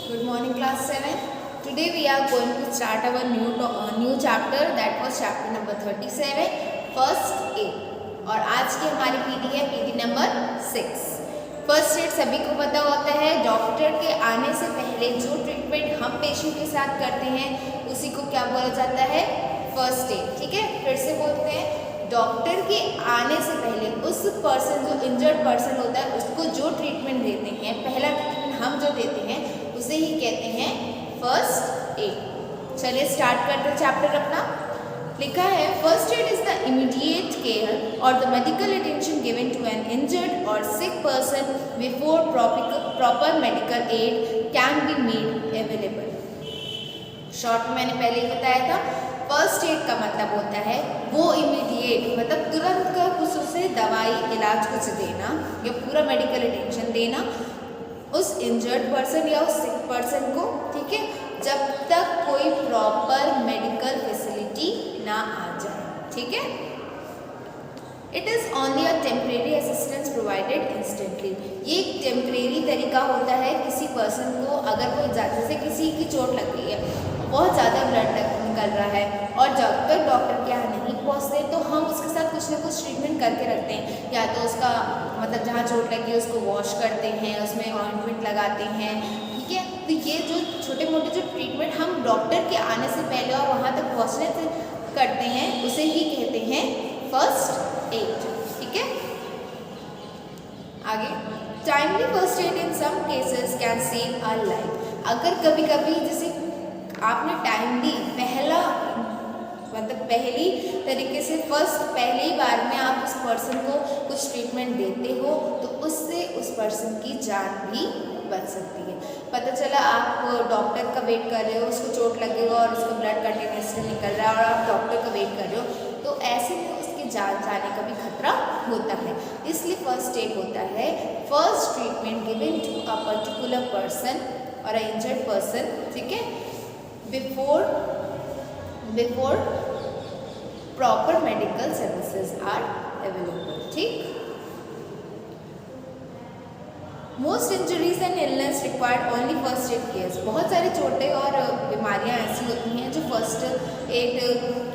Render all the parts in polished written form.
Good morning, class 7. Today we are going to start our new chapter, that was chapter number 37, first aid. और आज की हमारी PD है PD number 6. First aid सभी को पता होता है, डॉक्टर के आने से पहले जो ट्रीटमेंट हम पेशेंट के साथ करते हैं उसी को क्या बोला जाता है, फर्स्ट एड. ठीक है, फिर से बोलते हैं, डॉक्टर के आने से पहले उस पर्सन जो इंजर्ड पर्सन होता है उसको जो ट्रीटमेंट देते हैं, पहला ट्रीटमेंट हम जो देते हैं उसे ही कहते हैं फर्स्ट एड. चलिए स्टार्ट करते हैं चैप्टर अपना. लिखा है, first aid is the immediate care और the medical attention given to an injured or sick person before proper medical aid can be made available. Short में मैंने पहले ही बताया था, फर्स्ट एड का मतलब होता है वो इमीडिएट, मतलब तुरंत का कुछ उसे दवाई इलाज कुछ देना या पूरा मेडिकल अटेंशन देना उस इंजर्ड पर्सन या उस सिक पर्सन को. ठीक है, जब तक कोई प्रॉपर मेडिकल फैसिलिटी ना आ जाए. ठीक है, it is only a temporary assistance provided instantly. ये एक टेम्परेरी तरीका होता है किसी पर्सन को, अगर कोई जैसे किसी की चोट लग गई है, बहुत ज़्यादा ब्लड निकल रहा है और जब तक डॉक्टर के यहाँ नहीं पहुँचते तो हम उसके साथ कुछ ना कुछ ट्रीटमेंट करके रखते हैं. या तो उसका मतलब जहाँ चोट लगी है उसको वॉश करते हैं, उसमें ऑइंटमेंट लगाते हैं. ठीक है, तो ये जो छोटे मोटे जो ट्रीटमेंट हम डॉक्टर के आने से पहले और वहाँ तक पहुँचने से करते हैं उसे ही कहते हैं फर्स्ट एड. ठीक है, आगे, timely first aid in some cases can save a life. अगर कभी कभी जैसे आपने टाइमली पहली तरीके से पहले ही बार में आप उस पर्सन को कुछ ट्रीटमेंट देते हो तो उससे उस पर्सन की जान भी बच सकती है. पता चला आप डॉक्टर का वेट कर रहे हो, उसको चोट लगेगा और उसको ब्लड कंटिन्यूसली निकल रहा है और आप डॉक्टर का वेट कर रहे हो, तो ऐसे में उसकी जान जाने का भी खतरा होता है. इसलिए फर्स्ट एड होता है first treatment given to a particular person or a injured person. ठीक है, before proper medical services are available. ठीक, most injuries and illness required only first aid care. बहुत सारी चोटें और बीमारियां ऐसी होती हैं जो फर्स्ट एड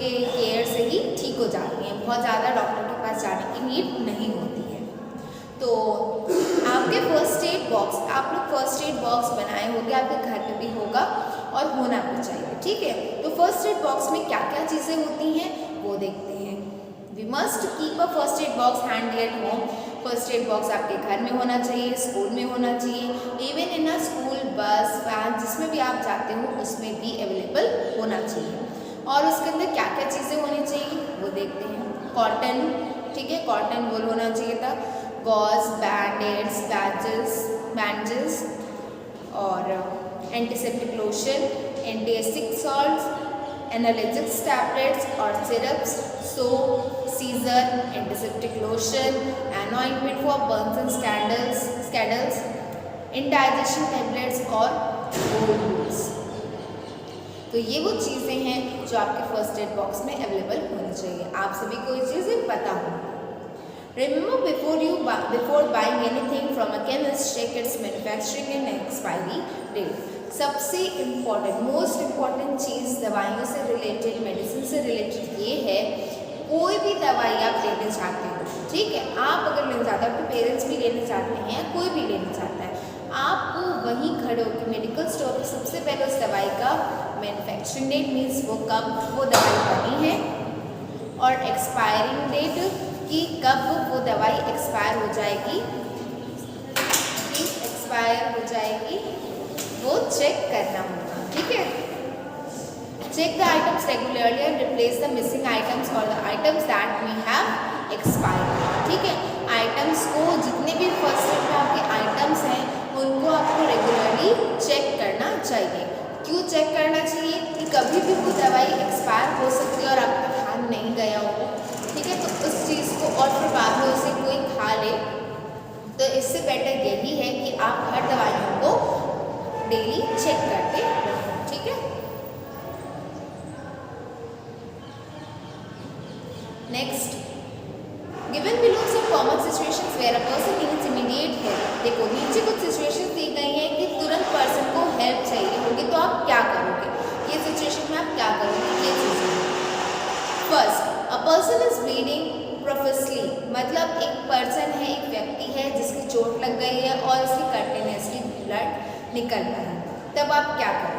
के केयर से ही ठीक हो जाती हैं, बहुत ज़्यादा डॉक्टर के पास जाने की नीड नहीं होती है. तो आपके फर्स्ट एड बॉक्स, आप लोग फर्स्ट एड बॉक्स बनाए होंगे, आपके घर पे भी होगा और होना भी चाहिए. ठीक है, तो फर्स्ट एड बॉक्स में क्या क्या चीज़ें होती हैं वो देखते हैं. We must keep a first aid box handy at home. First aid box आपके घर में होना चाहिए, स्कूल में होना चाहिए, even in a school bus van जिसमें भी आप जाते हो उसमें भी अवेलेबल होना चाहिए. और उसके अंदर क्या क्या चीज़ें होनी चाहिए वो देखते हैं. कॉटन, ठीक है, कॉटन वूल होना चाहिए था, गॉज, बैंडेड्स, बैंडेज और antiseptic lotion, antacid salts, analgesic tablets और syrups, soap, scissors, antiseptic lotion, an ointment for burns and scalds, indigestion tablets और ओल्ड्स. तो ये वो चीज़ें हैं जो आपके फर्स्ट एड बॉक्स में अवेलेबल होनी चाहिए. आप सभी को ये चीज़ें पता होंगी. Remember, before buying anything from a chemist, check its manufacturing and expiry date. सबसे इम्पॉर्टेंट, मोस्ट इम्पॉर्टेंट चीज़ दवाइयों से रिलेटेड, मेडिसिन से रिलेटेड ये है, कोई भी दवाई आप लेने चाहते हो, ठीक है, आप अगर लेना चाहते हो, आपके पेरेंट्स भी लेना चाहते हैं, कोई भी लेना चाहता है, आपको वहीं खड़े होकर मेडिकल स्टोर पर सबसे पहले उस दवाई का मैन्युफैक्चरिंग डेट, मीन्स वो कब वो दवाई बनी है, और एक्सपायरिंग डेट कि कब वो दवाई एक्सपायर हो जाएगी, वो चेक करना होगा. ठीक है, check the items regularly and replace the missing items और the items that may have expired. ठीक है, आइटम्स को, जितने भी फर्स्ट एड में आपके आइटम्स हैं उनको आपको रेगुलरली चेक करना चाहिए. क्यों चेक करना चाहिए? कि कभी भी वो दवाई एक्सपायर हो सकती है और आपका ध्यान नहीं गया हो. ठीक है, तो उस चीज़ को और फिर बाद में उसे कोई खा ले, तो इससे बेटर यही है कि आप हर दवाइयों को डेली चेक करते रहें. ठीक है, next, given below some common situations where a person needs immediate help. देखो नीचे कुछ सिचुएशंस दी गई हैं कि तुरंत पर्सन को हेल्प मतलब एक पर्सन है, एक व्यक्ति है जिसकी चोट लग गई है और उसकी कंटिन्यूसली ब्लड निकल रहा है, तब आप क्या करें?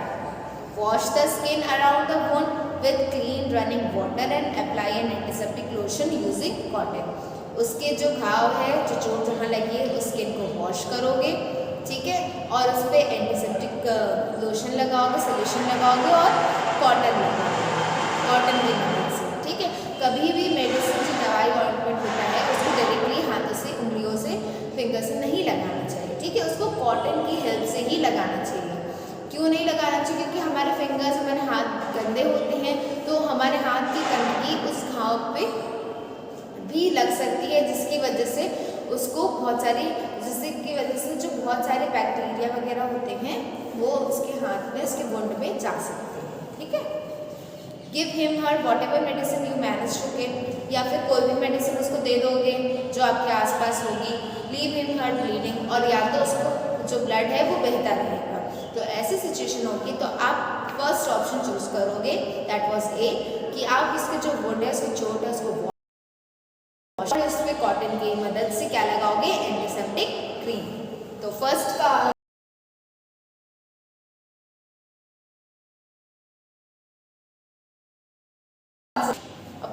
Wash the skin around the wound with clean running water and apply N antiseptic lotion using cotton. उसके जो घाव है, जो चोट जहाँ लगी है, उस स्किन को वॉश करोगे, ठीक है, और उस पर एंटीसेप्टिक लोशन लगाओगे, सोल्यूशन लगाओगे और कॉटन लगाओगे, कॉटन की मदद से, ठीक है। कभी भी मेडिसिन जो दवाई ऑइंटमेंट होता है उसको डायरेक्टली हाथों से, उंगलियों से, फिंगर से नहीं लगाना चाहिए, ठीक है, उसको कॉटन की हेल्प से ही लगाना चाहिए। क्यों नहीं लगाना चाहिए? क्योंकि हमारे फिंगर्स, हमारे हाथ गंदे होते हैं, तो हमारे हाथ की गंदगी उस घाव पे भी लग सकती है, जिसकी वजह से उसको बहुत सारी, जिसकी वजह से जो बहुत सारे बैक्टीरिया वगैरह होते हैं वो उसके हाथ में, उसके वुंड में जा सकते हैं, ठीक है। Give him her whatever medicine you manage to give, या फिर कोई भी मेडिसिन उसको दे दोगे जो आपके आसपास होगी। लीव हिम हर ब्लीडिंग, और या तो उसको जो ब्लड है वो बहता रहेगा। तो ऐसी सिचुएशन होगी तो आप फर्स्ट ऑप्शन चूज करोगे, दैट वाज ए, कि आप इसके जो वुंड है, उसकी चोट है, उसको वॉश, और इसमें कॉटन की मदद से क्या लगाओगे? Antiseptic cream. तो फर्स्ट का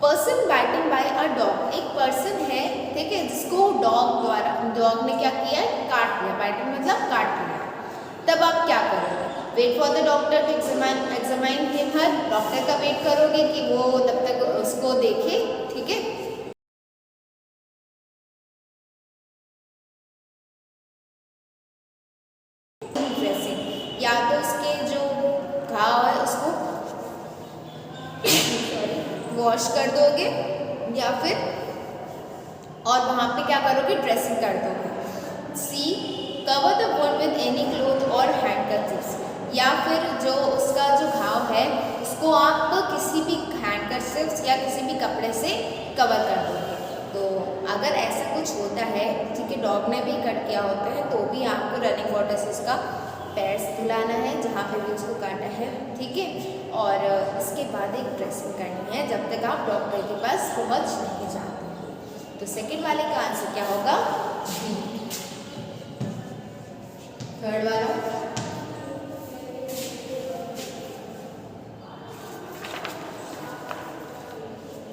पर्सन बाइटन बाय अ डॉग, एक पर्सन है, ठीक है, जिसको डॉग ने क्या किया? काट लिया। बाइटन मतलब काट लिया। तब आप क्या करोगे? Wait for the doctor to examine him her, doctor का वेट करोगे कि वो तब तक उसको देखे, ठीक है। ड्रेसिंग, या तो उसके जो घाव है उसको वॉश कर दोगे, या फिर और वहाँ पे क्या करोगे? ड्रेसिंग कर दोगे। C, cover the wound with any cloth or handkerchiefs, या फिर जो उसका जो घाव है उसको आप किसी भी हैंडकरचिप्स या किसी भी कपड़े से कवर कर दोगे। तो अगर ऐसा कुछ होता है, ठीक है, डॉग ने भी कट किया होता है, तो भी आपको रनिंग वाटर से उसका पैर धुलाना है जहाँ पे भी उसको काटा है, ठीक है, और इसके बाद एक ड्रेसिंग करनी है जब तक आप डॉक्टर के पास पहुँच नहीं जाते। तो सेकंड वाले का आंसर क्या होगा? बी। थर्ड वाला,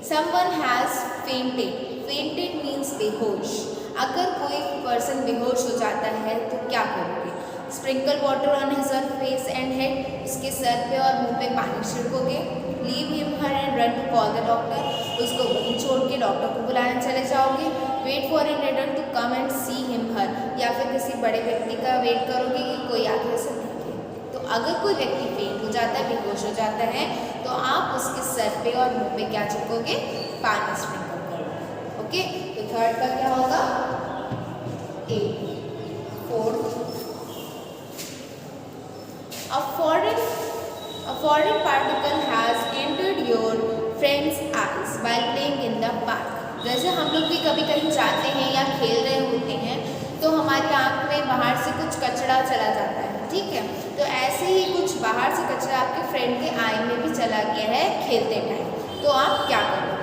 someone has fainted, fainted means बेहोश। अगर कोई पर्सन बेहोश हो जाता है तो क्या करोगे? Sprinkle water on his face and head, उसके सर पे और मुंह पे पानी छिड़कोगे। Leave him her and run to call the doctor, उसको वहीं छोड़ के डॉक्टर को बुलाने चले जाओगे। Wait for an adult to come and see him her, या फिर किसी बड़े व्यक्ति का वेट करोगे कि कोई आके उसे देखे। तो अगर कोई व्यक्ति फेंट हो जाता है, बेहोश हो जाता है, तो आप उसके सर पे और मुंह पे क्या छिड़कोगे? पानी स्प्रिंकल करोगे, ओके। तो थर्ड का क्या होगा? A. Fourth, a foreign particle has entered your friend's eyes while playing in the park. जैसे हम लोग भी कभी कहीं जाते हैं या खेल रहे होते हैं तो हमारी आँख में बाहर से कुछ कचरा चला जाता है, ठीक है, तो ऐसे ही कुछ बाहर से कचरा आपके फ्रेंड के आई में भी चला गया है खेलते टाइम, तो आप क्या करोगे?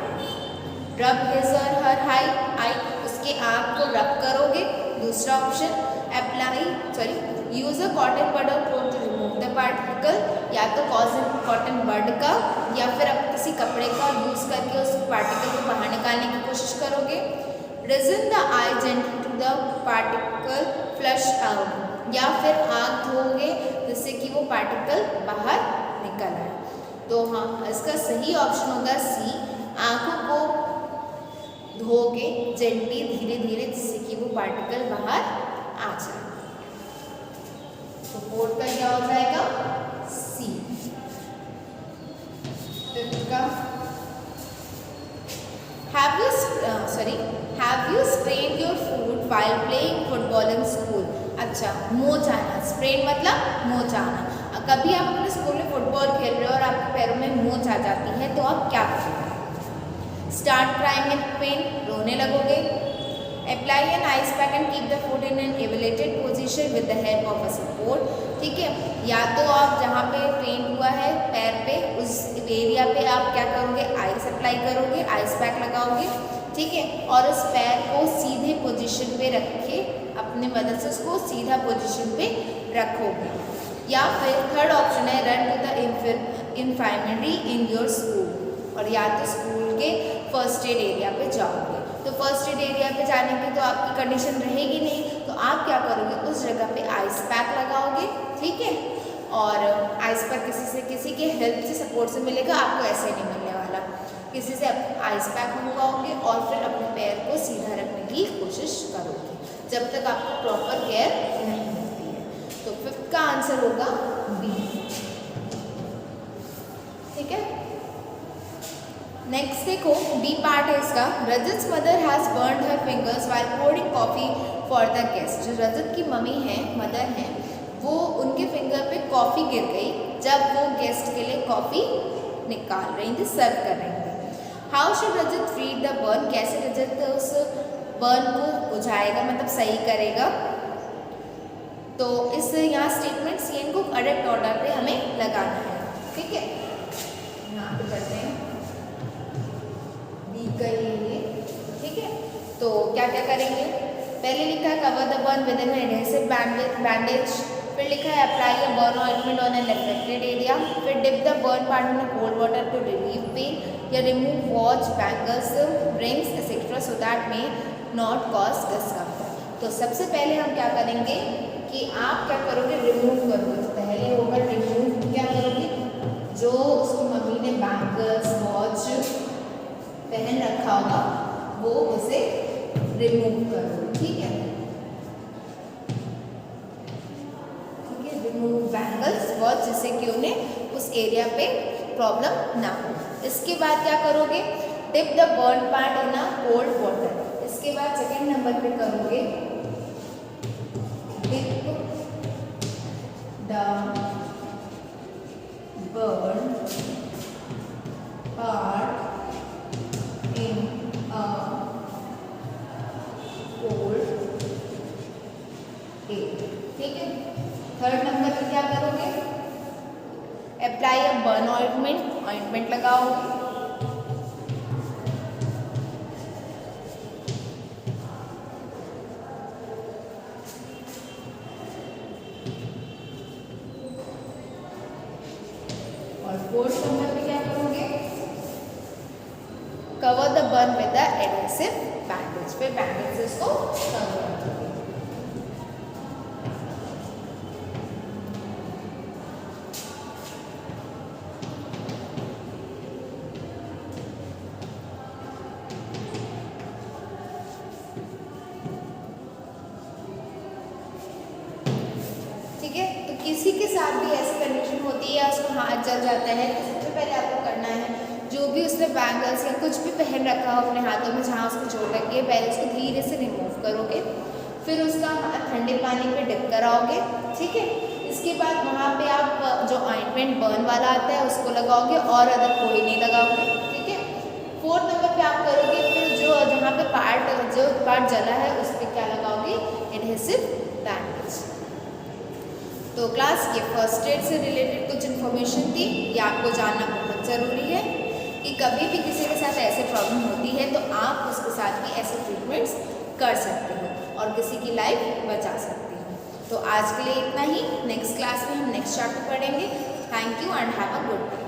रब हिज और हर आई, उसके आँख को रब करोगे। दूसरा option, use a cotton bud और cloth to remove the particle, या तो कॉटन बड का या फिर आप किसी कपड़े का यूज़ करके उस पार्टिकल को बाहर निकालने की कोशिश करोगे। रिजन the eye gently to the particle flush out, या फिर आँख धोगे जिससे कि वो पार्टिकल बाहर निकल आए। तो हाँ, इसका सही ऑप्शन होगा सी, आँखों को धोगे जेंटली, धीरे धीरे, जिससे कि वो पार्टिकल बाहर आ जाए। तो फोर्थ का क्या हो जाएगा? सी। फिफ्थ का, have you sprained your foot while playing football in school? अच्छा, मोच आना, स्प्रेन मतलब मोच आना। कभी आप अपने स्कूल में फुटबॉल खेल रहे हो और आपके पैरों में मोच आ जाती है तो आप क्या करोगे? स्टार्ट क्राइंग इन पेन, रोने लगोगे। Apply an ice pack and keep the foot in an elevated position with the help of a support, ठीक है, या तो आप जहाँ पे पेन हुआ है पैर पे, उस एरिया पे आप क्या करोगे? आइस अप्लाई करोगे, आइस पैक लगाओगे, ठीक है, और उस पैर को सीधे पोजीशन पे रखे, अपने मदद से उसको सीधा पोजीशन पे रखोगे। या फिर थर्ड ऑप्शन है run to the infirmary in your school, और या तो स्कूल के फर्स्ट एड एरिया पे जाओगे। तो फर्स्ट एड एरिया पे जाने की तो आपकी कंडीशन रहेगी नहीं, तो आप क्या करोगे, उस जगह पे आइस पैक लगाओगे, ठीक है, और आइस पैक किसी के हेल्प से सपोर्ट से मिलेगा, आपको ऐसे नहीं मिलने वाला, किसी से आइस पैक मंगवाओगे और फिर अपने पैर को सीधा रखने की कोशिश करोगे जब तक आपको प्रॉपर केयर नहीं मिलती है। तो फिफ्थ का आंसर होगा बी, ठीक है। नेक्स्ट देखो, बी पार्ट है इसका। Rajat mother has burned her fingers while pouring coffee for the guest. जो रजत की मम्मी है, मदर है, वो उनके फिंगर पे कॉफ़ी गिर गई जब वो गेस्ट के लिए कॉफ़ी निकाल रही थी, सर्व कर रही थी। How should Rajat freed the burn, कैसे रजत उस बर्न को बुझाएगा, मतलब सही करेगा। तो इस यहाँ स्टेटमेंट सी को करेक्ट ऑर्डर पे हमें लगाना है, ठीक है। यहाँ पे करते हैं बी का ये, ठीक है। तो क्या क्या करेंगे, पहले लिखा है cover the burn with an adhesive bandage, फिर लिखा है apply a burn ointment on an affected area, फिर dip the burn part in cold water to relieve pain, या remove watch, bangles, rings etcetera so that may not cause discomfort. तो सबसे पहले हम क्या करेंगे कि आप क्या करोगे, रिमूव करोगे। तो पहले होगा रिमूव, क्या करोगे, जो उसकी मम्मी ने बैंगल्स, वॉच पहन रखा होगा वो उसे रिमूव करो, ठीक है, रिमूव बैंगल्स, वॉच, जिससे कि उन्हें उस एरिया पे प्रॉब्लम ना हो। इसके बाद क्या करोगे, dip the burn part in a cold water. इसके बाद सेकेंड नंबर पे करोगे dip the burn part in a cold air, ठीक है। थर्ड नंबर पे क्या करोगे, अप्लाई अ बर्न ऑइंटमेंट लगाओगे, और फोर्थ नंबर पे क्या करोगे, cover the burn with the adhesive bandage, फिर बैंडेज से इसको कवर करोगे। ठीक है, तो किसी के साथ भी ऐसी कंडीशन होती है या उसको हाथ जल जाता है, तो सबसे पहले आपको करना है, जो भी उसने बैंगल्स या कुछ भी पहन रखा हो अपने हाथों में जहाँ उसको चोट लगी है, पहले उसको धीरे से रिमूव करोगे, फिर उसका हाथ ठंडे पानी में डिप कराओगे, ठीक है। इसके बाद वहाँ पे आप जो ऑइंटमेंट बर्न वाला आता है उसको लगाओगे और अदर कोई नहीं लगाओगे, ठीक है। फोर्थ नंबर पे आप करोगे, फिर जो जहाँ पे पार्ट जला है उस पर क्या लगाओगे, एडहेसिव बैंडेज। तो क्लास ये फर्स्ट एड से रिलेटेड कुछ इन्फॉर्मेशन थी, ये आपको जानना बहुत ज़रूरी है कि कभी भी किसी के साथ ऐसे प्रॉब्लम होती है तो आप उसके साथ भी ऐसे ट्रीटमेंट्स कर सकते हो और किसी की लाइफ बचा सकते हो। तो आज के लिए इतना ही, नेक्स्ट क्लास में हम नेक्स्ट चैप्टर पढ़ेंगे। Thank you and have a good day.